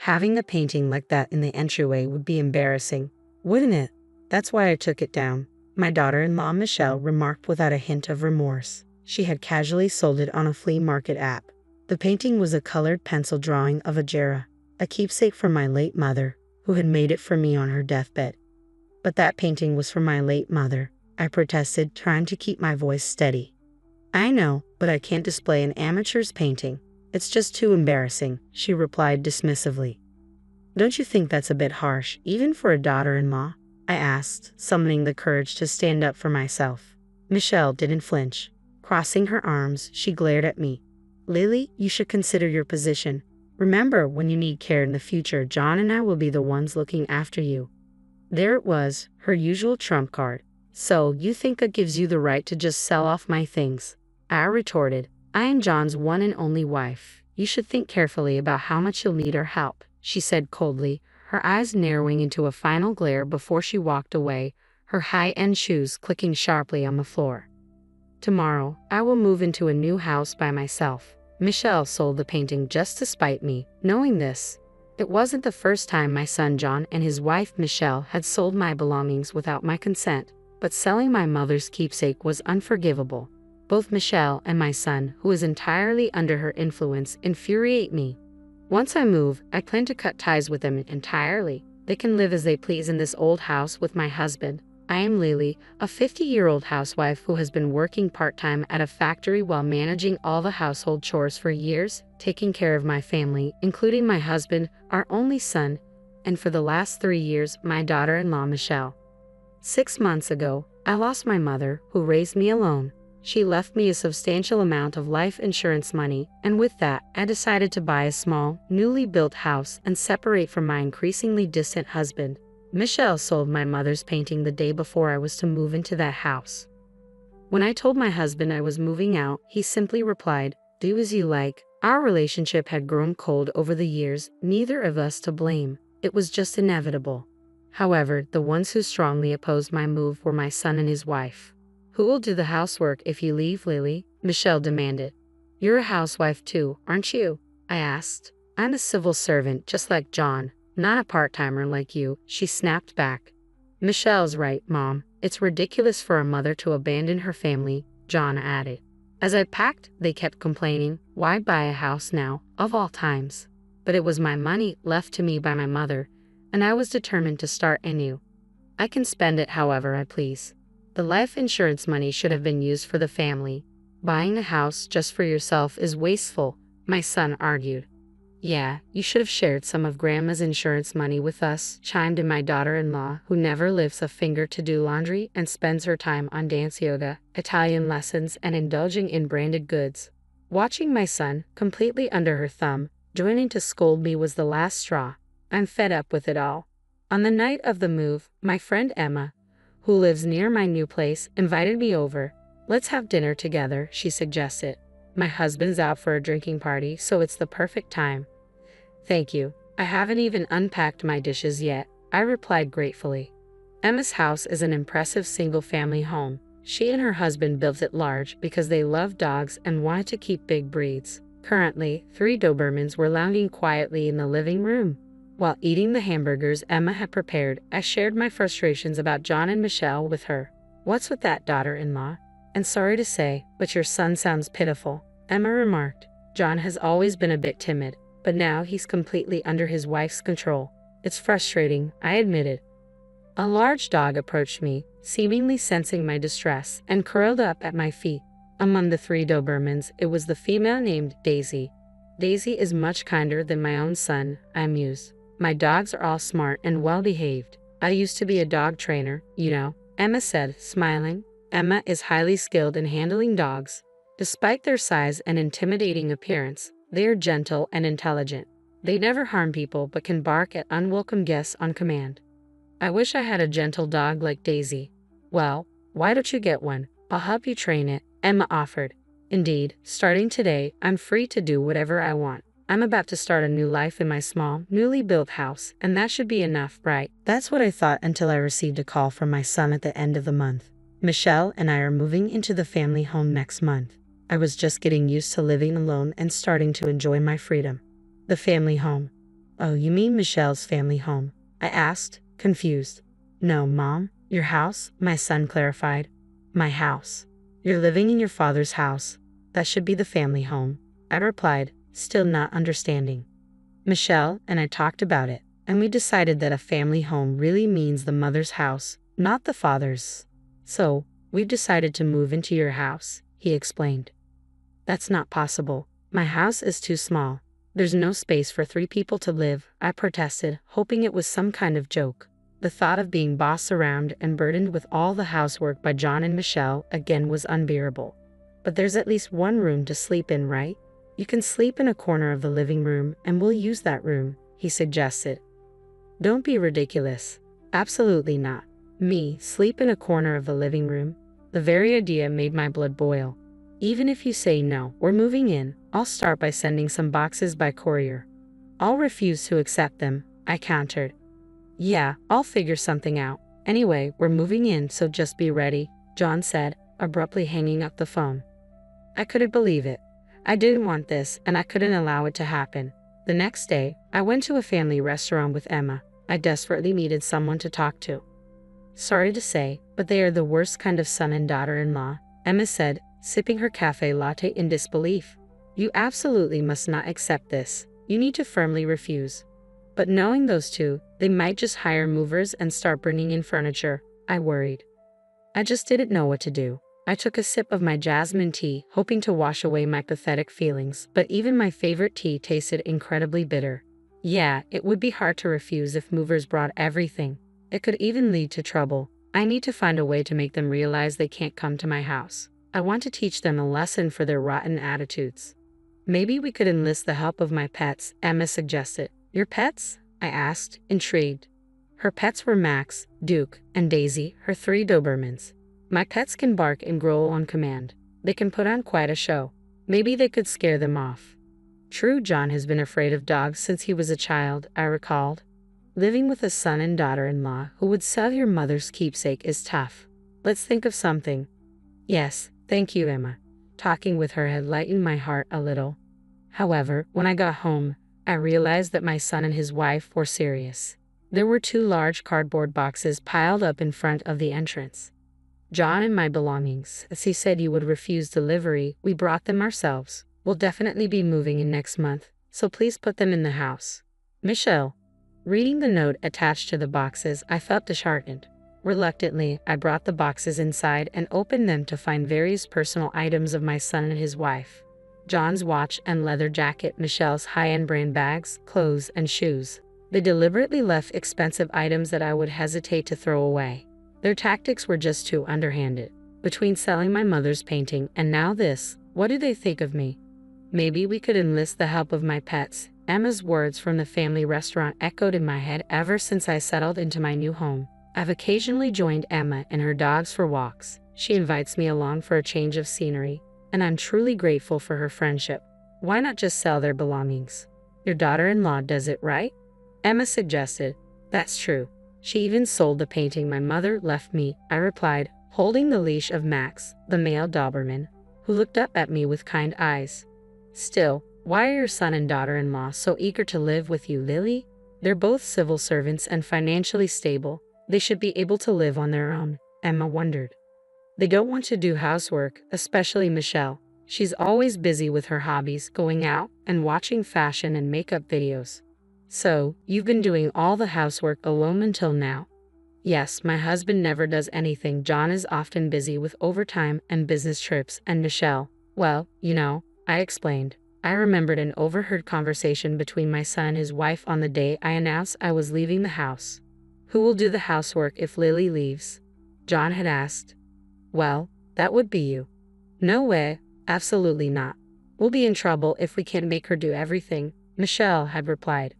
Having a painting like that in the entryway would be embarrassing, wouldn't it? That's why I took it down, my daughter-in-law Michelle remarked without a hint of remorse. She had casually sold it on a flea market app. The painting was a colored pencil drawing of a Jera, a keepsake from my late mother, who had made it for me on her deathbed. But that painting was for my late mother, I protested, trying to keep my voice steady. I know, but I can't display an amateur's painting. It's just too embarrassing, she replied dismissively. Don't you think that's a bit harsh, even for a daughter-in-law? I asked, summoning the courage to stand up for myself. Michelle didn't flinch. Crossing her arms, she glared at me. Lily, you should consider your position. Remember, when you need care in the future, John and I will be the ones looking after you. There it was, her usual trump card. So, you think that gives you the right to just sell off my things? I retorted. I am John's one and only wife. You should think carefully about how much you'll need our help, she said coldly, her eyes narrowing into a final glare before she walked away, her high-end shoes clicking sharply on the floor. Tomorrow, I will move into a new house by myself. Michelle sold the painting just to spite me. Knowing this, it wasn't the first time my son John and his wife Michelle had sold my belongings without my consent, but selling my mother's keepsake was unforgivable. Both Michelle and my son, who is entirely under her influence, infuriate me. Once I move, I plan to cut ties with them entirely. They can live as they please in this old house with my husband. I am Lily, a 50-year-old housewife who has been working part-time at a factory while managing all the household chores for years, taking care of my family, including my husband, our only son, and for the last 3 years, my daughter-in-law Michelle. 6 months ago, I lost my mother, who raised me alone. She left me a substantial amount of life insurance money, and with that, I decided to buy a small, newly built house and separate from my increasingly distant husband. Michelle sold my mother's painting the day before I was to move into that house. When I told my husband I was moving out, he simply replied, "Do as you like." Our relationship had grown cold over the years, neither of us to blame. It was just inevitable. However, the ones who strongly opposed my move were my son and his wife. "Who will do the housework if you leave, Lily?" Michelle demanded. "You're a housewife too, aren't you?" I asked. "I'm a civil servant, just like John. Not a part-timer like you," she snapped back. "Michelle's right, Mom. It's ridiculous for a mother to abandon her family," John added. As I packed, they kept complaining, "Why buy a house now, of all times?" But it was my money, left to me by my mother, and I was determined to start anew. I can spend it however I please. The life insurance money should have been used for the family. Buying a house just for yourself is wasteful, my son argued. "Yeah, you should have shared some of Grandma's insurance money with us," chimed in my daughter-in-law, who never lifts a finger to do laundry and spends her time on dance yoga, Italian lessons, and indulging in branded goods. Watching my son, completely under her thumb, joining to scold me was the last straw. I'm fed up with it all. On the night of the move, my friend Emma, who lives near my new place, invited me over. "Let's have dinner together," she suggested. "My husband's out for a drinking party, so it's the perfect time." "Thank you. I haven't even unpacked my dishes yet," I replied gratefully. Emma's house is an impressive single-family home. She and her husband built it large because they love dogs and wanted to keep big breeds. Currently, 3 Dobermans were lounging quietly in the living room. While eating the hamburgers Emma had prepared, I shared my frustrations about John and Michelle with her. "What's with that, daughter-in-law? And sorry to say, but your son sounds pitiful," Emma remarked. "John has always been a bit timid, but now he's completely under his wife's control. It's frustrating," I admitted. A large dog approached me, seemingly sensing my distress, and curled up at my feet. Among the 3 Dobermans, it was the female named Daisy. "Daisy is much kinder than my own son," I mused. "My dogs are all smart and well-behaved. I used to be a dog trainer, you know," Emma said, smiling. Emma is highly skilled in handling dogs. Despite their size and intimidating appearance, they are gentle and intelligent. They never harm people but can bark at unwelcome guests on command. "I wish I had a gentle dog like Daisy." "Well, why don't you get one? I'll help you train it," Emma offered. "Indeed, starting today, I'm free to do whatever I want. I'm about to start a new life in my small, newly built house, and that should be enough, right?" That's what I thought until I received a call from my son at the end of the month. "Michelle and I are moving into the family home next month." I was just getting used to living alone and starting to enjoy my freedom. The family home. Oh, you mean Michelle's family home? I asked, confused. No, Mom, your house, my son clarified. My house. You're living in your father's house. That should be the family home, I replied, still not understanding. Michelle and I talked about it, and we decided that a family home really means the mother's house, not the father's. So, we've decided to move into your house, he explained. That's not possible. My house is too small. There's no space for 3 people to live, I protested, hoping it was some kind of joke. The thought of being bossed around and burdened with all the housework by John and Michelle again was unbearable. But there's at least one room to sleep in, right? You can sleep in a corner of the living room and we'll use that room, he suggested. Don't be ridiculous. Absolutely not. Me, sleep in a corner of the living room? The very idea made my blood boil. Even if you say no, we're moving in, I'll start by sending some boxes by courier. I'll refuse to accept them, I countered. Yeah, I'll figure something out. Anyway, we're moving in, so just be ready, John said, abruptly hanging up the phone. I couldn't believe it. I didn't want this, and I couldn't allow it to happen. The next day, I went to a family restaurant with Emma. I desperately needed someone to talk to. Sorry to say, but they are the worst kind of son and daughter-in-law, Emma said, sipping her cafe latte in disbelief. You absolutely must not accept this. You need to firmly refuse. But knowing those two, they might just hire movers and start bringing in furniture, I worried. I just didn't know what to do. I took a sip of my jasmine tea, hoping to wash away my pathetic feelings, but even my favorite tea tasted incredibly bitter. Yeah, it would be hard to refuse if movers brought everything. It could even lead to trouble. I need to find a way to make them realize they can't come to my house. I want to teach them a lesson for their rotten attitudes. Maybe we could enlist the help of my pets, Emma suggested. Your pets? I asked, intrigued. Her pets were Max, Duke, and Daisy, her 3 Dobermans. My pets can bark and growl on command. They can put on quite a show. Maybe they could scare them off. True, John has been afraid of dogs since he was a child, I recalled. Living with a son and daughter-in-law who would sell your mother's keepsake is tough. Let's think of something. Yes, thank you, Emma. Talking with her had lightened my heart a little. However, when I got home, I realized that my son and his wife were serious. There were 2 large cardboard boxes piled up in front of the entrance. John and my belongings. As he said you would refuse delivery, we brought them ourselves. We'll definitely be moving in next month, so please put them in the house. Michelle. Reading the note attached to the boxes, I felt disheartened. Reluctantly, I brought the boxes inside and opened them to find various personal items of my son and his wife. John's watch and leather jacket, Michelle's high-end brand bags, clothes, and shoes. They deliberately left expensive items that I would hesitate to throw away. Their tactics were just too underhanded. Between selling my mother's painting and now this, what do they think of me? Maybe we could enlist the help of my pets. Emma's words from the family restaurant echoed in my head ever since I settled into my new home. I've occasionally joined Emma and her dogs for walks. She invites me along for a change of scenery, and I'm truly grateful for her friendship. Why not just sell their belongings? Your daughter-in-law does it, right? Emma suggested. That's true. She even sold the painting my mother left me, I replied, holding the leash of Max, the male Doberman, who looked up at me with kind eyes. Still, why are your son and daughter-in-law so eager to live with you, Lily? They're both civil servants and financially stable. They should be able to live on their own, Emma wondered. They don't want to do housework, especially Michelle. She's always busy with her hobbies, going out and watching fashion and makeup videos. So, you've been doing all the housework alone until now? Yes, my husband never does anything. John is often busy with overtime and business trips, and Michelle, well, you know, I explained. I remembered an overheard conversation between my son and his wife on the day I announced I was leaving the house. Who will do the housework if Lily leaves? John had asked. Well, that would be you. No way, absolutely not. We'll be in trouble if we can't make her do everything, Michelle had replied.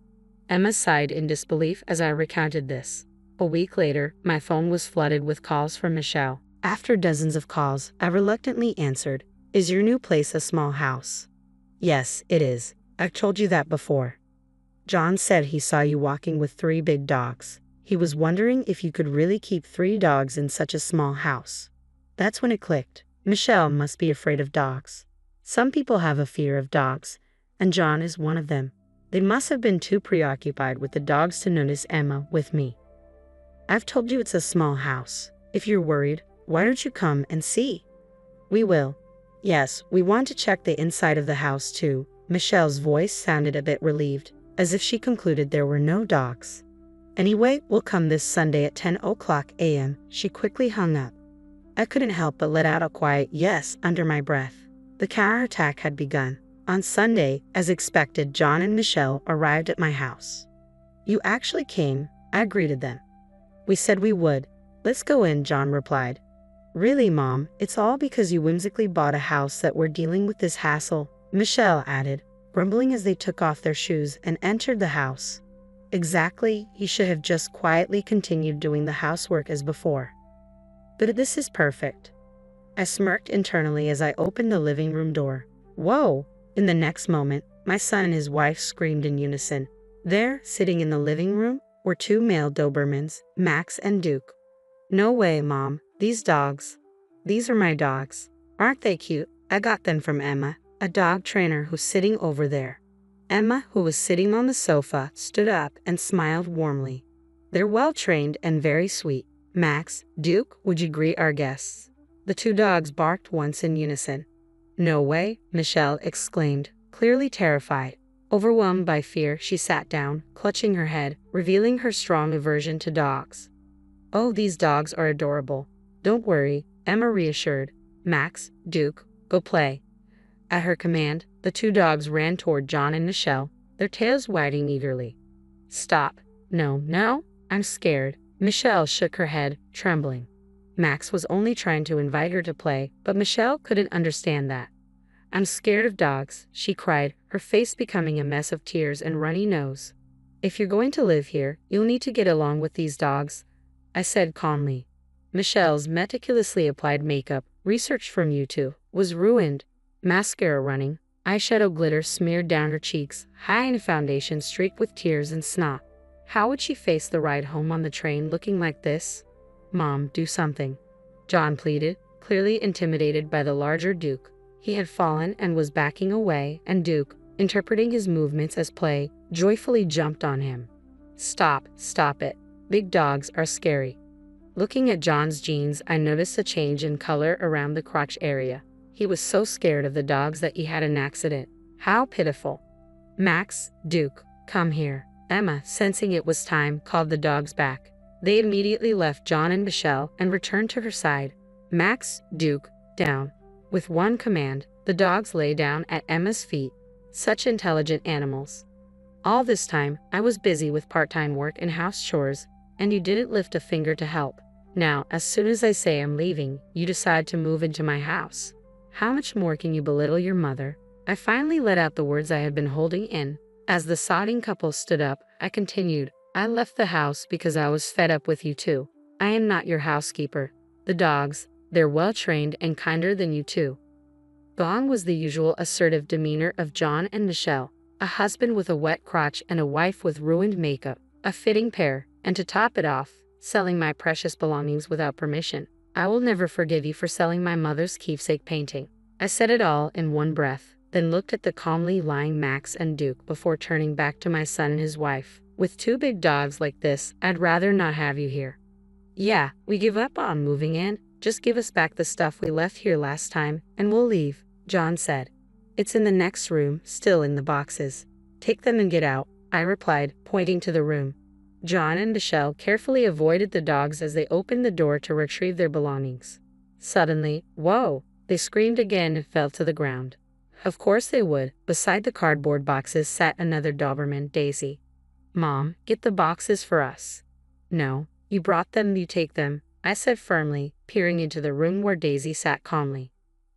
Emma sighed in disbelief as I recounted this. A week later, my phone was flooded with calls from Michelle. After dozens of calls, I reluctantly answered, Is your new place a small house? Yes, it is. I've told you that before. John said he saw you walking with 3 big dogs. He was wondering if you could really keep 3 dogs in such a small house. That's when it clicked. Michelle must be afraid of dogs. Some people have a fear of dogs, and John is one of them. They must have been too preoccupied with the dogs to notice Emma with me. I've told you it's a small house. If you're worried, why don't you come and see? We will. Yes, we want to check the inside of the house too. Michelle's voice sounded a bit relieved, as if she concluded there were no dogs. Anyway, we'll come this Sunday at 10:00 a.m. She quickly hung up. I couldn't help but let out a quiet yes under my breath. The counterattack had begun. On Sunday, as expected, John and Michelle arrived at my house. You actually came, I greeted them. We said we would. Let's go in, John replied. Really, Mom, it's all because you whimsically bought a house that we're dealing with this hassle, Michelle added, grumbling as they took off their shoes and entered the house. Exactly, he should have just quietly continued doing the housework as before. But this is perfect. I smirked internally as I opened the living room door. Whoa! In the next moment, my son and his wife screamed in unison. There, sitting in the living room, were two male Dobermans, Max and Duke. No way, Mom. These dogs. These are my dogs. Aren't they cute? I got them from Emma, a dog trainer who's sitting over there. Emma, who was sitting on the sofa, stood up and smiled warmly. They're well trained and very sweet. Max, Duke, would you greet our guests? The two dogs barked once in unison. No way, Michelle exclaimed, clearly terrified. Overwhelmed by fear, she sat down, clutching her head, revealing her strong aversion to dogs. Oh, these dogs are adorable. Don't worry, Emma reassured. Max, Duke, go play. At her command, the two dogs ran toward John and Michelle, their tails wagging eagerly. Stop. No, I'm scared. Michelle shook her head, trembling. Max was only trying to invite her to play, but Michelle couldn't understand that. I'm scared of dogs, she cried, her face becoming a mess of tears and runny nose. If you're going to live here, you'll need to get along with these dogs, I said calmly. Michelle's meticulously applied makeup, researched from YouTube, was ruined. Mascara running, eyeshadow glitter smeared down her cheeks, high-end foundation streaked with tears and snot. How would she face the ride home on the train looking like this? Mom, do something. John pleaded, clearly intimidated by the larger Duke. He had fallen and was backing away, and Duke, interpreting his movements as play, joyfully jumped on him. Stop it. Big dogs are scary. Looking at John's jeans, I noticed a change in color around the crotch area. He was so scared of the dogs that he had an accident. How pitiful. Max, Duke, come here. Emma, sensing it was time, called the dogs back. They immediately left John and Michelle and returned to her side. Max, Duke, down. With one command, the dogs lay down at Emma's feet. Such intelligent animals. All this time, I was busy with part-time work and house chores, and you didn't lift a finger to help. Now, as soon as I say I'm leaving, you decide to move into my house. How much more can you belittle your mother? I finally let out the words I had been holding in. As the sodding couple stood up, I continued, I left the house because I was fed up with you two. I am not your housekeeper. The dogs, they're well trained and kinder than you two. Gone was the usual assertive demeanor of John and Michelle, a husband with a wet crotch and a wife with ruined makeup, a fitting pair, and to top it off, selling my precious belongings without permission. I will never forgive you for selling my mother's keepsake painting. I said it all in one breath, then looked at the calmly lying Max and Duke before turning back to my son and his wife. With two big dogs like this, I'd rather not have you here. Yeah, we give up on moving in. Just give us back the stuff we left here last time, and we'll leave, John said. It's in the next room, still in the boxes. Take them and get out, I replied, pointing to the room. John and Michelle carefully avoided the dogs as they opened the door to retrieve their belongings. Suddenly, whoa, they screamed again and fell to the ground. Of course they would. Beside the cardboard boxes sat another Doberman, Daisy. Mom, get the boxes for us. No, you brought them, you take them, I said firmly, peering into the room where Daisy sat calmly.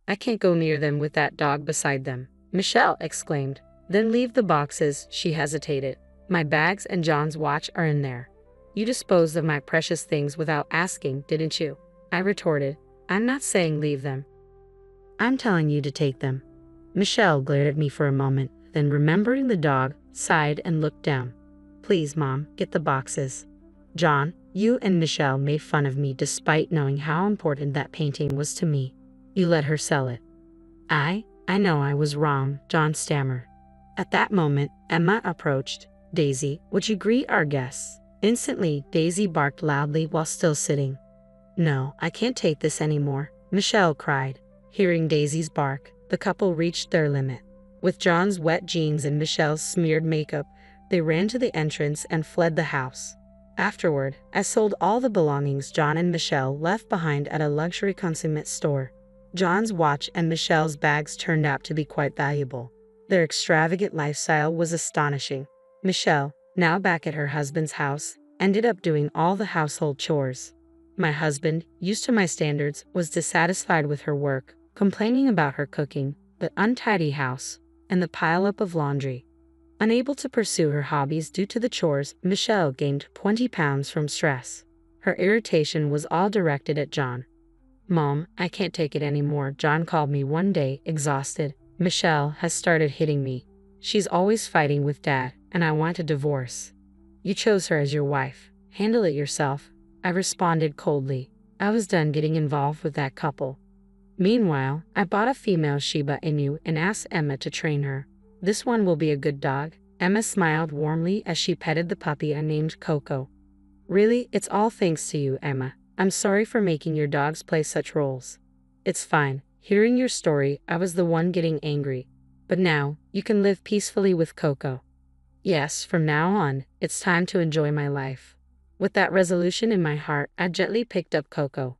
I can't go near them with that dog beside them, Michelle exclaimed. Then leave the boxes, she hesitated. My bags and John's watch are in there. You disposed of my precious things without asking, didn't you? I retorted. I'm not saying leave them. I'm telling you to take them. Michelle glared at me for a moment, then remembering the dog, sighed and looked down. Please, Mom, get the boxes. John, you and Michelle made fun of me despite knowing how important that painting was to me. You let her sell it. I know I was wrong, John stammered. At that moment, Emma approached. Daisy, would you greet our guests? Instantly, Daisy barked loudly while still sitting. No, I can't take this anymore, Michelle cried. Hearing Daisy's bark, the couple reached their limit. With John's wet jeans and Michelle's smeared makeup, they ran to the entrance and fled the house. Afterward, I sold all the belongings John and Michelle left behind at a luxury consignment store. John's watch and Michelle's bags turned out to be quite valuable. Their extravagant lifestyle was astonishing. Michelle, now back at her husband's house, ended up doing all the household chores. My husband, used to my standards, was dissatisfied with her work, complaining about her cooking, the untidy house, and the pileup of laundry. Unable to pursue her hobbies due to the chores, Michelle gained 20 pounds from stress. Her irritation was all directed at John. Mom, I can't take it anymore, John called me one day, exhausted. Michelle has started hitting me. She's always fighting with Dad, and I want a divorce. You chose her as your wife. Handle it yourself, I responded coldly. I was done getting involved with that couple. Meanwhile, I bought a female Shiba Inu and asked Emma to train her. This one will be a good dog. Emma smiled warmly as she petted the puppy I named Coco. Really, it's all thanks to you, Emma. I'm sorry for making your dogs play such roles. It's fine. Hearing your story, I was the one getting angry. But now, you can live peacefully with Coco. Yes, from now on, it's time to enjoy my life. With that resolution in my heart, I gently picked up Coco.